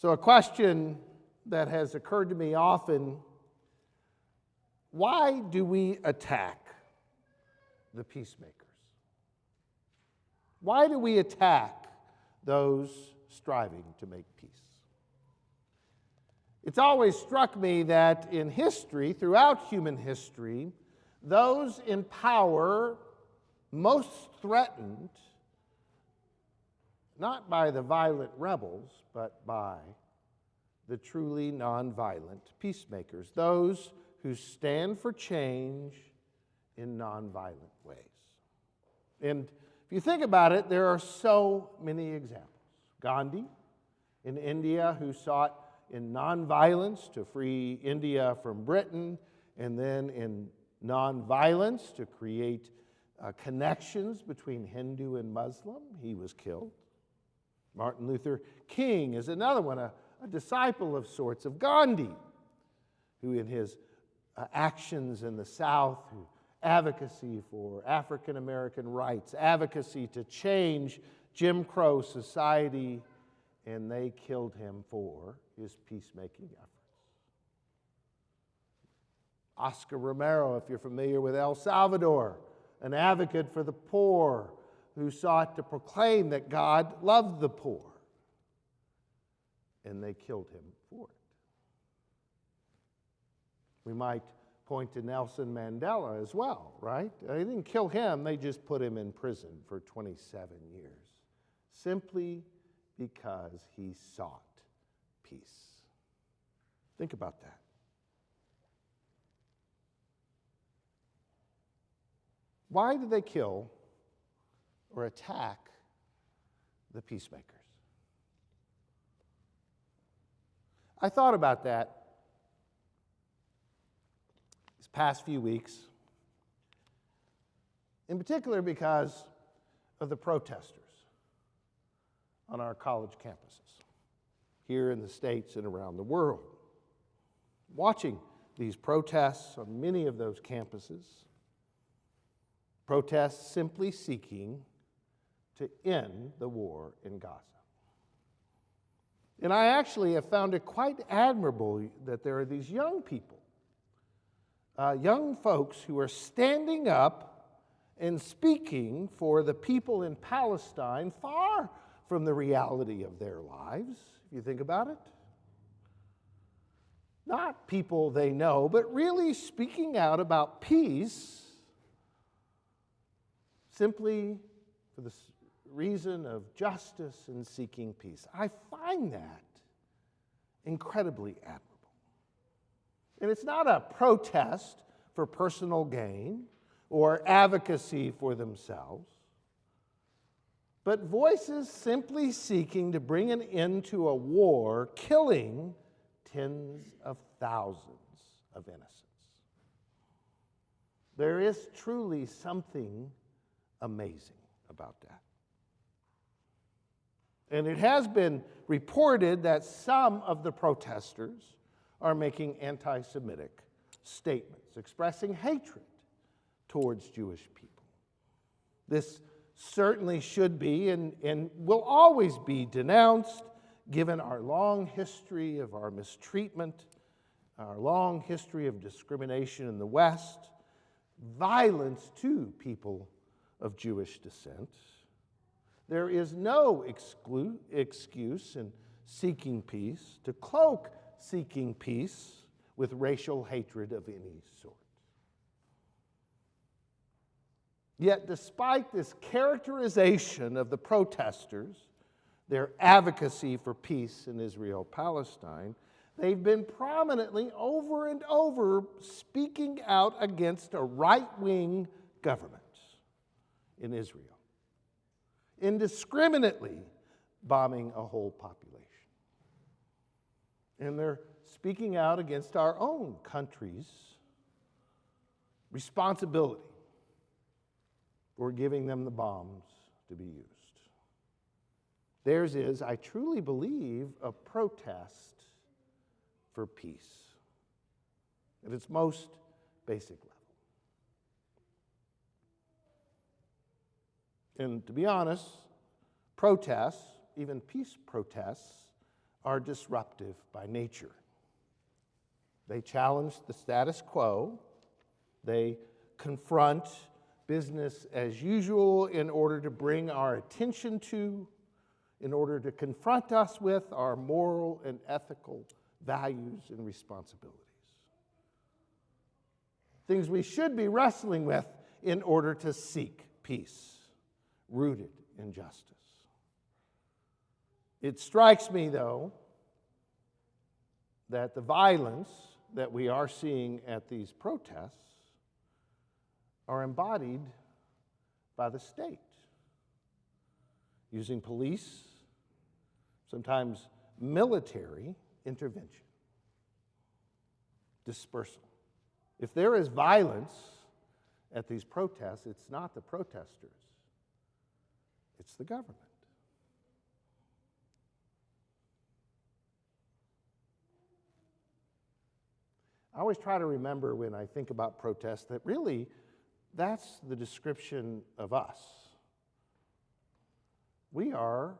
So a question that has occurred to me often: why do we attack the peacemakers? Why do we attack those striving to make peace? It's always struck me that in history, throughout human history, those in power most threatened, not by the violent rebels, but by the truly nonviolent peacemakers, those who stand for change in nonviolent ways. And if you think about it, there are so many examples. Gandhi in India, who sought in nonviolence to free India from Britain, and then in nonviolence to create connections between Hindu and Muslim. He was killed. Martin Luther King is another one, a disciple of sorts of Gandhi, who in his actions in the South, who advocacy for African American rights, advocacy to change Jim Crow society, and they killed him for his peacemaking efforts. Oscar Romero, if you're familiar with El Salvador, an advocate for the poor who sought to proclaim that God loved the poor, and they killed him for it. We might point to Nelson Mandela as well, right? They didn't kill him, they just put him in prison for 27 years, simply because he sought peace. Think about that. Why did they kill or attack the peacemakers? I thought about that these past few weeks, in particular because of the protesters on our college campuses here in the States and around the world. Watching these protests on many of those campuses, protests simply seeking to end the war in Gaza. And I actually have found it quite admirable that there are these young people, young folks who are standing up and speaking for the people in Palestine, far from the reality of their lives, if you think about it. Not people they know, but really speaking out about peace simply for the reason of justice and seeking peace. I find that incredibly admirable. And it's not a protest for personal gain or advocacy for themselves, but voices simply seeking to bring an end to a war killing tens of thousands of innocents. There is truly something amazing about that. And it has been reported that some of the protesters are making anti-Semitic statements, expressing hatred towards Jewish people. This certainly should be and will always be denounced, given our long history of our mistreatment, our long history of discrimination in the West, violence to people of Jewish descent. There is no excuse in seeking peace to cloak seeking peace with racial hatred of any sort. Yet, despite this characterization of the protesters, their advocacy for peace in Israel-Palestine, they've been prominently over and over speaking out against a right-wing government in Israel, indiscriminately bombing a whole population. And they're speaking out against our own country's responsibility for giving them the bombs to be used. Theirs is, I truly believe, a protest for peace at its most basic level. And to be honest, protests, even peace protests, are disruptive by nature. They challenge the status quo. They confront business as usual in order to bring our attention to, in order to confront us with our moral and ethical values and responsibilities. Things we should be wrestling with in order to seek peace, rooted in justice. It strikes me, though, that the violence that we are seeing at these protests are embodied by the state, using police, sometimes military intervention, dispersal. If there is violence at these protests, it's not the protesters, it's the government. I always try to remember when I think about protests that really that's the description of us. We are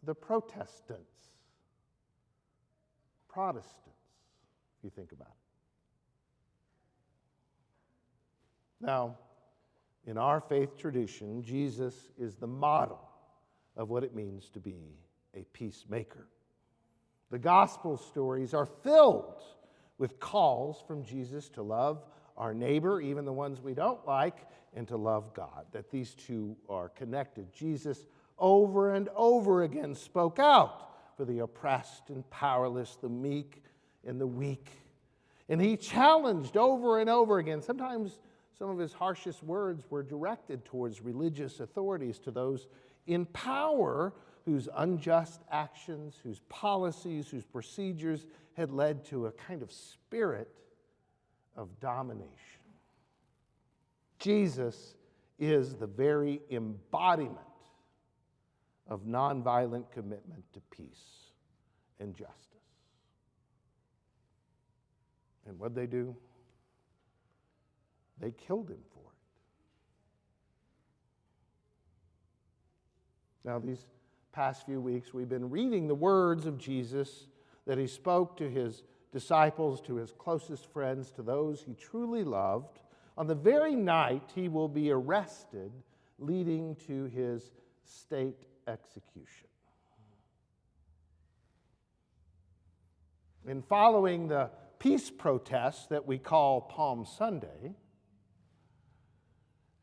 the Protestants, if you think about it. Now, in our faith tradition, Jesus is the model of what it means to be a peacemaker. The gospel stories are filled with calls from Jesus to love our neighbor, even the ones we don't like, and to love God, that these two are connected. Jesus over and over again spoke out for the oppressed and powerless, the meek and the weak. And he challenged over and over again. Sometimes some of his harshest words were directed towards religious authorities, to those in power whose unjust actions, whose policies, whose procedures had led to a kind of spirit of domination. Jesus is the very embodiment of nonviolent commitment to peace and justice. And what'd they do? They killed him for it. Now, these past few weeks, we've been reading the words of Jesus that he spoke to his disciples, to his closest friends, to those he truly loved, on the very night he will be arrested, leading to his state execution. In following the peace protests that we call Palm Sunday,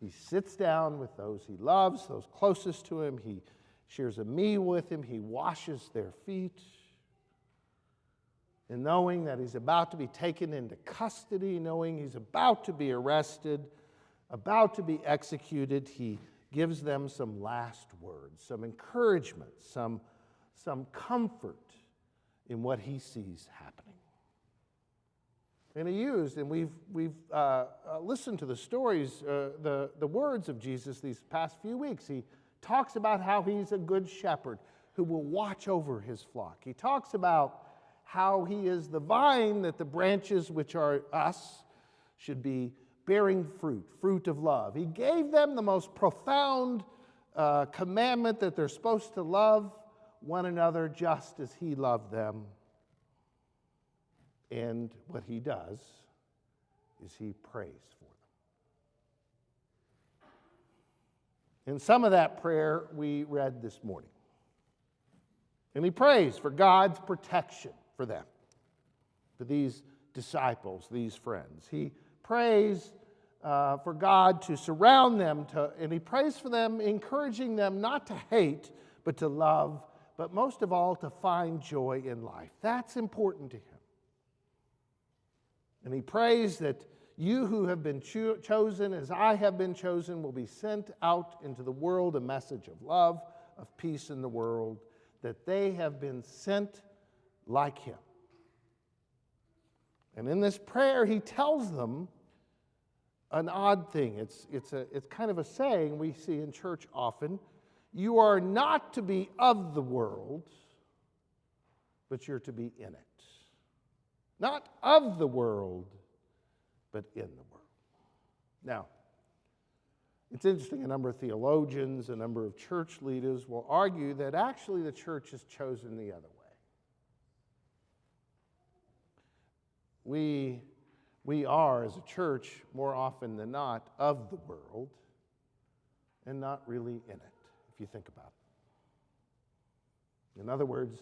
he sits down with those he loves, those closest to him. He shares a meal with him. He washes their feet. And knowing that he's about to be taken into custody, knowing he's about to be arrested, about to be executed, he gives them some last words, some encouragement, some comfort in what he sees happening. And he used, and we've listened to the stories, the words of Jesus these past few weeks. He talks about how he's a good shepherd who will watch over his flock. He talks about how he is the vine, that the branches, which are us, should be bearing fruit of love. He gave them the most profound commandment that they're supposed to love one another just as he loved them. And what he does is he prays for them. And some of that prayer we read this morning. And he prays for God's protection for them, for these disciples, these friends. He prays for God to surround them, and he prays for them, encouraging them not to hate, but to love, but most of all, to find joy in life. That's important to him. And he prays that you who have been chosen, as I have been chosen, will be sent out into the world, a message of love, of peace in the world, that they have been sent like him. And in this prayer, he tells them an odd thing. It's kind of a saying we see in church often. You are not to be of the world, but you're to be in it. Not of the world, but in the world. Now, it's interesting, a number of theologians, a number of church leaders will argue that actually the church is chosen the other way. we are, as a church, more often than not, of the world and not really in it, if you think about it. In other words,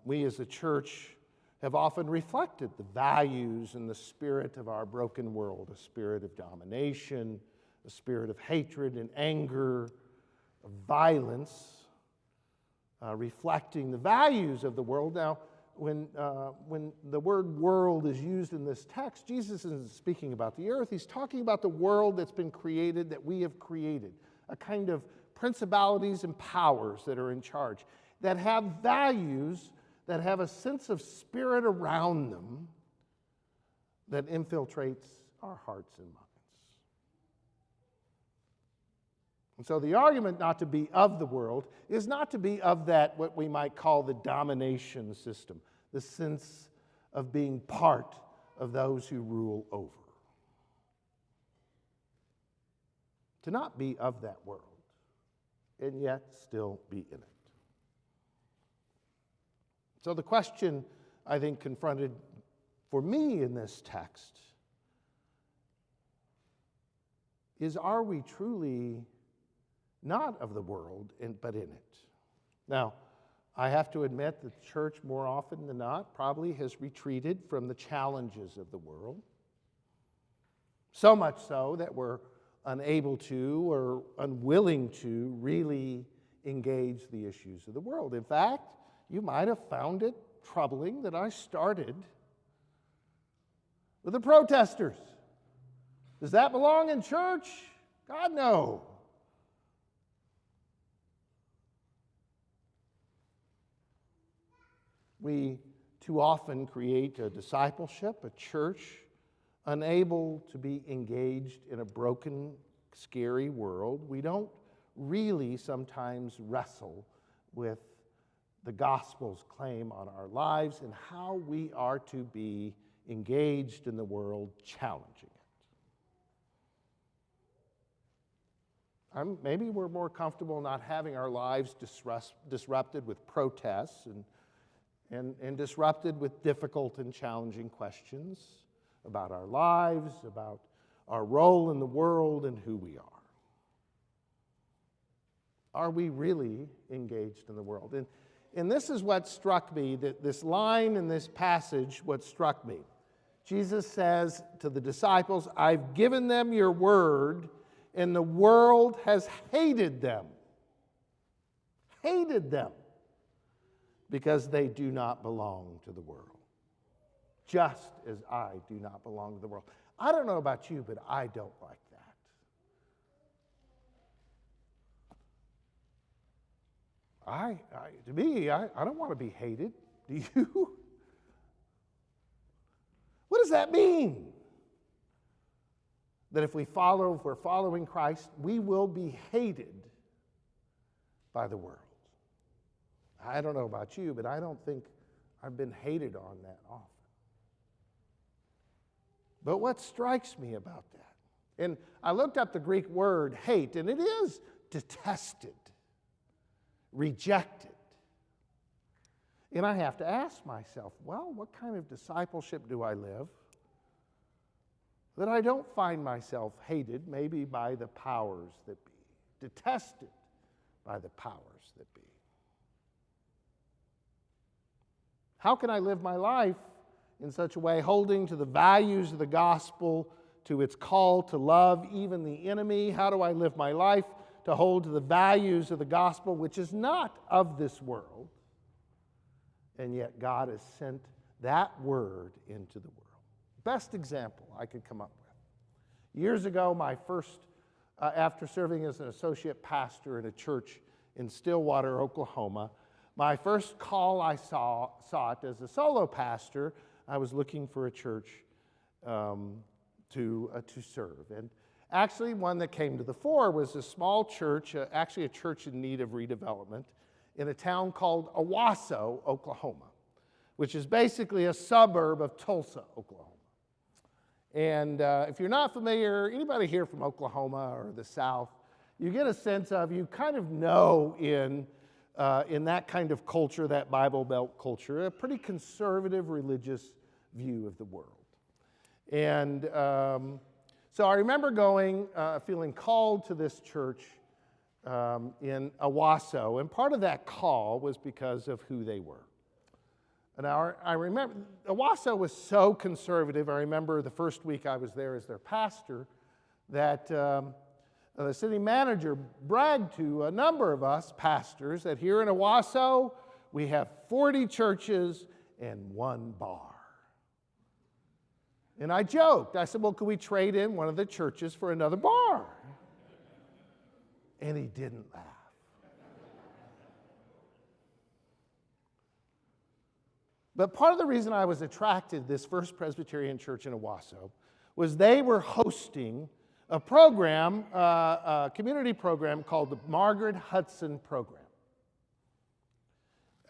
we as a church have often reflected the values and the spirit of our broken world, a spirit of domination, a spirit of hatred and anger, of violence, reflecting the values of the world. Now, when the word world is used in this text, Jesus isn't speaking about the earth. He's talking about the world that's been created, that we have created, a kind of principalities and powers that are in charge, that have values, that have a sense of spirit around them that infiltrates our hearts and minds. And so the argument not to be of the world is not to be of that, what we might call the domination system, the sense of being part of those who rule over. To not be of that world, and yet still be in it. So the question, I think, confronted for me in this text is, are we truly not of the world, but in it? Now, I have to admit that the church, more often than not, probably has retreated from the challenges of the world. So much so that we're unable to or unwilling to really engage the issues of the world. In fact, you might have found it troubling that I started with the protesters. Does that belong in church? God, no. We too often create a discipleship, a church, unable to be engaged in a broken, scary world. We don't really sometimes wrestle with the gospel's claim on our lives and how we are to be engaged in the world, challenging it. Maybe we're more comfortable not having our lives disrupted with protests and disrupted with difficult and challenging questions about our lives, about our role in the world and who we are. Are we really engaged in the world? And this is what struck me, that this line in this passage, what struck me. Jesus says to the disciples, I've given them your word, and the world has hated them. Hated them. Because they do not belong to the world. Just as I do not belong to the world. I don't know about you, but I don't like that. To me, I don't want to be hated. Do you? What does that mean? That if we're following Christ, we will be hated by the world. I don't know about you, but I don't think I've been hated on that often. But what strikes me about that, and I looked up the Greek word hate, and it is detested, rejected. And I have to ask myself, well, what kind of discipleship do I live that I don't find myself hated maybe by the powers that be, detested by the powers that be? How can I live my life in such a way, holding to the values of the gospel, to its call to love even the enemy? How do I live my life to hold to the values of the gospel, which is not of this world, and yet God has sent that word into the world? Best example I could come up with. Years ago, my first, after serving as an associate pastor in a church in Stillwater, Oklahoma, my first call I sought as a solo pastor, I was looking for a church to serve. And actually, one that came to the fore was a small church, actually a church in need of redevelopment, in a town called Owasso, Oklahoma, which is basically a suburb of Tulsa, Oklahoma. And if you're not familiar, anybody here from Oklahoma or the South, you get a sense of, you kind of know in that kind of culture, that Bible Belt culture, a pretty conservative religious view of the world. And so I remember going, feeling called to this church in Owasso, and part of that call was because of who they were. And I remember, Owasso was so conservative. I remember the first week I was there as their pastor that the city manager bragged to a number of us pastors that here in Owasso we have 40 churches and one bar. And I joked. I said, well, could we trade in one of the churches for another bar? And he didn't laugh. But part of the reason I was attracted to this First Presbyterian Church in Owasso was they were hosting a program, a community program called the Margaret Hudson Program.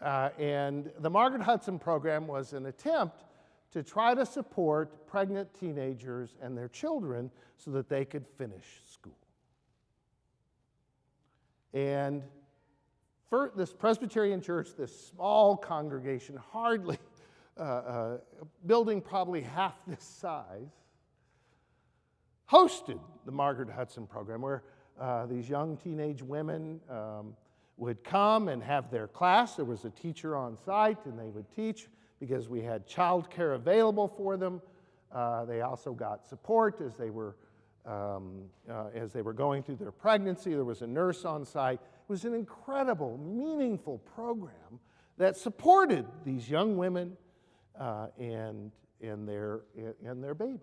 And the Margaret Hudson Program was an attempt to try to support pregnant teenagers and their children so that they could finish school. And for this Presbyterian church, this small congregation, hardly, building probably half this size, hosted the Margaret Hudson Program, where these young teenage women would come and have their class. There was a teacher on site, and they would teach because we had childcare available for them. They also got support as they were going through their pregnancy. There was a nurse on site. It was an incredible, meaningful program that supported these young women and their babies.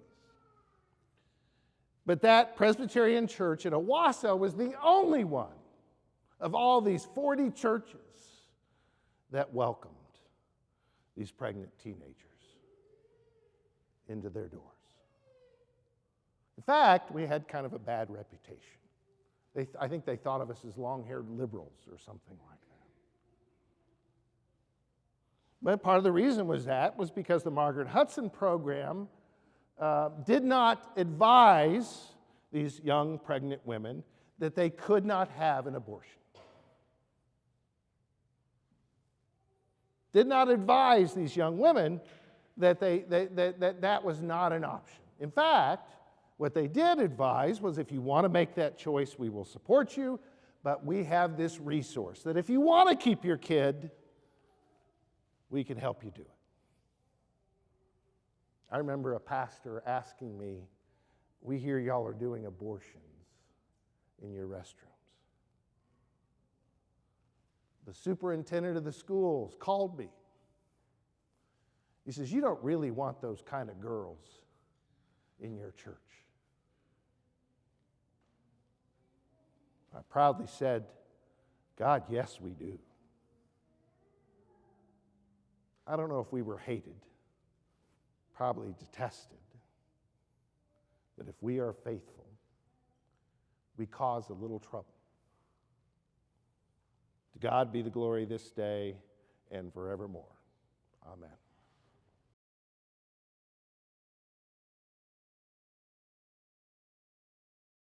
But that Presbyterian church in Owasso was the only one of all these 40 churches that welcomed these pregnant teenagers into their doors. In fact, we had kind of a bad reputation. I think they thought of us as long-haired liberals or something like that. But part of the reason was because the Margaret Hudson Program did not advise these young pregnant women that they could not have an abortion. Did not advise these young women that that was not an option. In fact, what they did advise was, if you want to make that choice, we will support you, but we have this resource that if you want to keep your kid, we can help you do it. I remember a pastor asking me, we hear y'all are doing abortions in your restrooms. The superintendent of the schools called me. He says, you don't really want those kind of girls in your church. I proudly said, God, yes, we do. I don't know if we were hated, probably detested, but if we are faithful, we cause a little trouble. To God be the glory this day and forevermore. Amen.